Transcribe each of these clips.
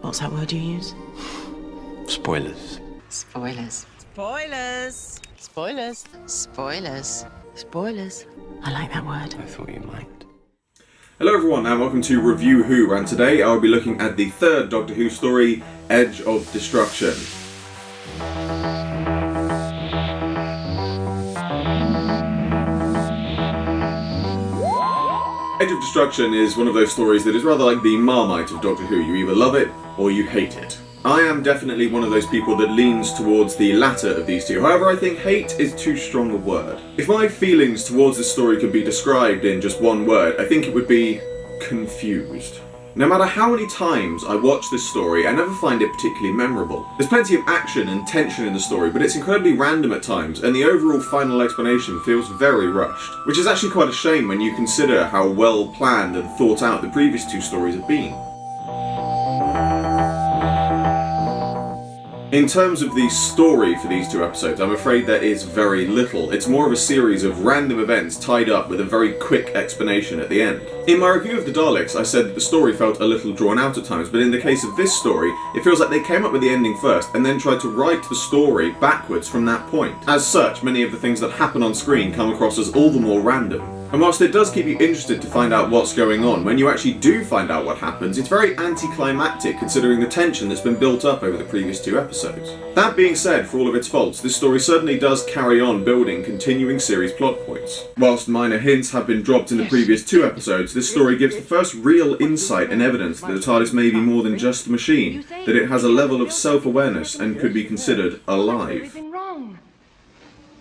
What's that word you use? Spoilers. Spoilers. Spoilers. Spoilers. Spoilers. Spoilers. I like that word. I thought you might. Hello everyone and welcome to Review Who, and today I'll be looking at the third Doctor Who story, Edge of Destruction. Edge of Destruction is one of those stories that is rather like the Marmite of Doctor Who. You either love it or you hate it. I am definitely one of those people that leans towards the latter of these two. However, I think hate is too strong a word. If my feelings towards this story could be described in just one word, I think it would be confused. No matter how many times I watch this story, I never find it particularly memorable. There's plenty of action and tension in the story, but it's incredibly random at times, and the overall final explanation feels very rushed. Which is actually quite a shame when you consider how well planned and thought out the previous two stories have been. In terms of the story for these two episodes, I'm afraid there is very little. It's more of a series of random events tied up with a very quick explanation at the end. In my review of the Daleks, I said that the story felt a little drawn out at times, but in the case of this story, it feels like they came up with the ending first and then tried to write the story backwards from that point. As such, many of the things that happen on screen come across as all the more random. And whilst it does keep you interested to find out what's going on, when you actually do find out what happens, it's very anticlimactic considering the tension that's been built up over the previous two episodes. That being said, for all of its faults, this story certainly does carry on building continuing series plot points. Whilst minor hints have been dropped in the previous two episodes, this story gives the first real insight and evidence that the TARDIS may be more than just a machine, that it has a level of self-awareness and could be considered alive.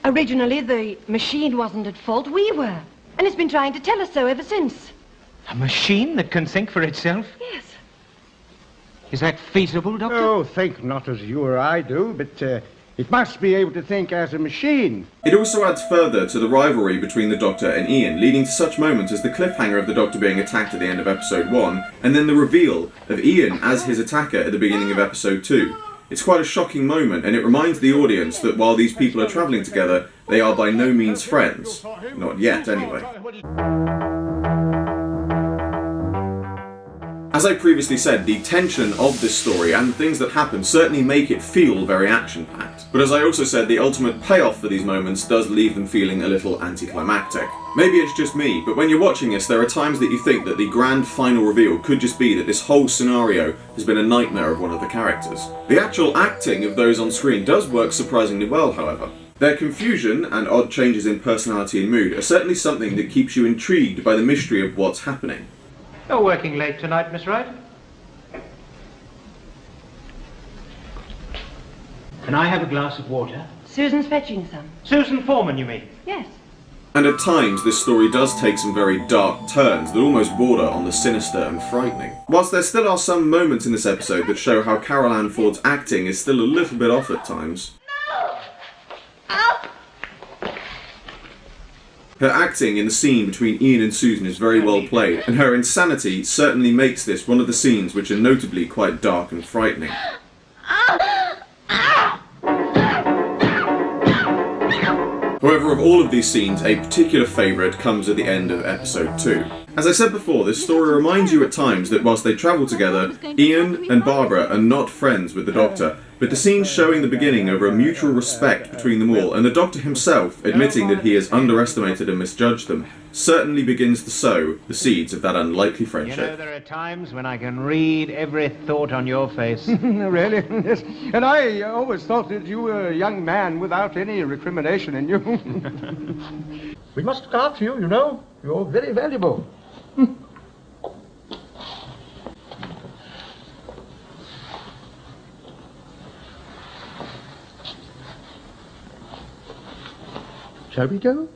Originally, the machine wasn't at fault, we were. And it's been trying to tell us so ever since. A machine that can think for itself? Yes. Is that feasible, Doctor? Oh, think not as you or I do, but it must be able to think as a machine. It also adds further to the rivalry between the Doctor and Ian, leading to such moments as the cliffhanger of the Doctor being attacked at the end of episode 1, and then the reveal of Ian as his attacker at the beginning of episode 2. It's quite a shocking moment, and it reminds the audience that while these people are travelling together, they are by no means friends. Not yet, anyway. As I previously said, the tension of this story and the things that happen certainly make it feel very action-packed. But as I also said, the ultimate payoff for these moments does leave them feeling a little anticlimactic. Maybe it's just me, but when you're watching this, there are times that you think that the grand final reveal could just be that this whole scenario has been a nightmare of one of the characters. The actual acting of those on screen does work surprisingly well, however. Their confusion and odd changes in personality and mood are certainly something that keeps you intrigued by the mystery of what's happening. You're working late tonight, Miss Wright. Can I have a glass of water? Susan's fetching some. Susan Foreman, you mean? Yes. And at times, this story does take some very dark turns that almost border on the sinister and frightening. Whilst there still are some moments in this episode that show how Carol Ann Ford's acting is still a little bit off at times. Her acting in the scene between Ian and Susan is very well played, and her insanity certainly makes this one of the scenes which are notably quite dark and frightening. However, of all of these scenes, a particular favourite comes at the end of episode 2. As I said before, this story reminds you at times that whilst they travel together, Ian and Barbara are not friends with the Doctor, but the scenes showing the beginning of a mutual respect between them all, and the Doctor himself admitting that he has underestimated and misjudged them, certainly begins to sow the seeds of that unlikely friendship. You know, there are times when I can read every thought on your face. Really? Yes. And I always thought that you were a young man without any recrimination in you. We must look after you, you know. You're very valuable. Shall we go?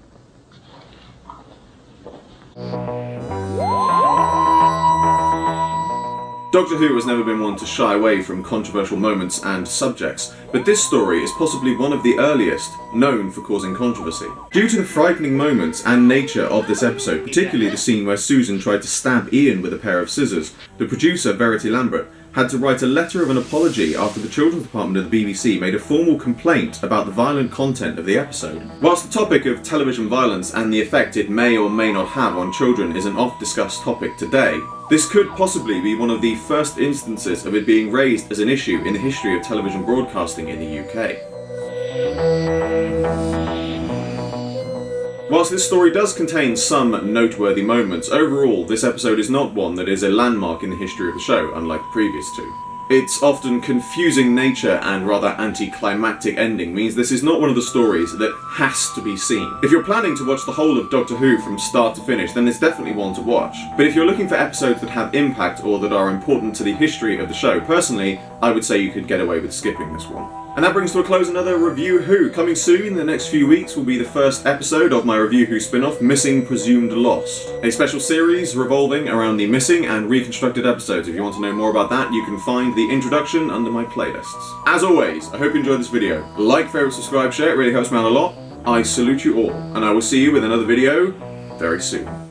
Doctor Who has never been one to shy away from controversial moments and subjects, but this story is possibly one of the earliest known for causing controversy. Due to the frightening moments and nature of this episode, particularly the scene where Susan tried to stab Ian with a pair of scissors, the producer, Verity Lambert, had to write a letter of an apology after the children's department of the BBC made a formal complaint about the violent content of the episode. Whilst the topic of television violence and the effect it may or may not have on children is an oft-discussed topic today, this could possibly be one of the first instances of it being raised as an issue in the history of television broadcasting in the UK. Whilst this story does contain some noteworthy moments, overall this episode is not one that is a landmark in the history of the show, unlike the previous two. Its often confusing nature and rather anticlimactic ending means this is not one of the stories that has to be seen. If you're planning to watch the whole of Doctor Who from start to finish, then it's definitely one to watch. But if you're looking for episodes that have impact or that are important to the history of the show, personally, I would say you could get away with skipping this one. And that brings to a close another Review Who. Coming soon in the next few weeks will be the first episode of my Review Who spin-off, Missing Presumed Lost. A special series revolving around the missing and reconstructed episodes. If you want to know more about that, you can find the introduction under my playlists. As always, I hope you enjoyed this video. Like, favourite, subscribe, share, it really helps me out a lot. I salute you all, and I will see you with another video very soon.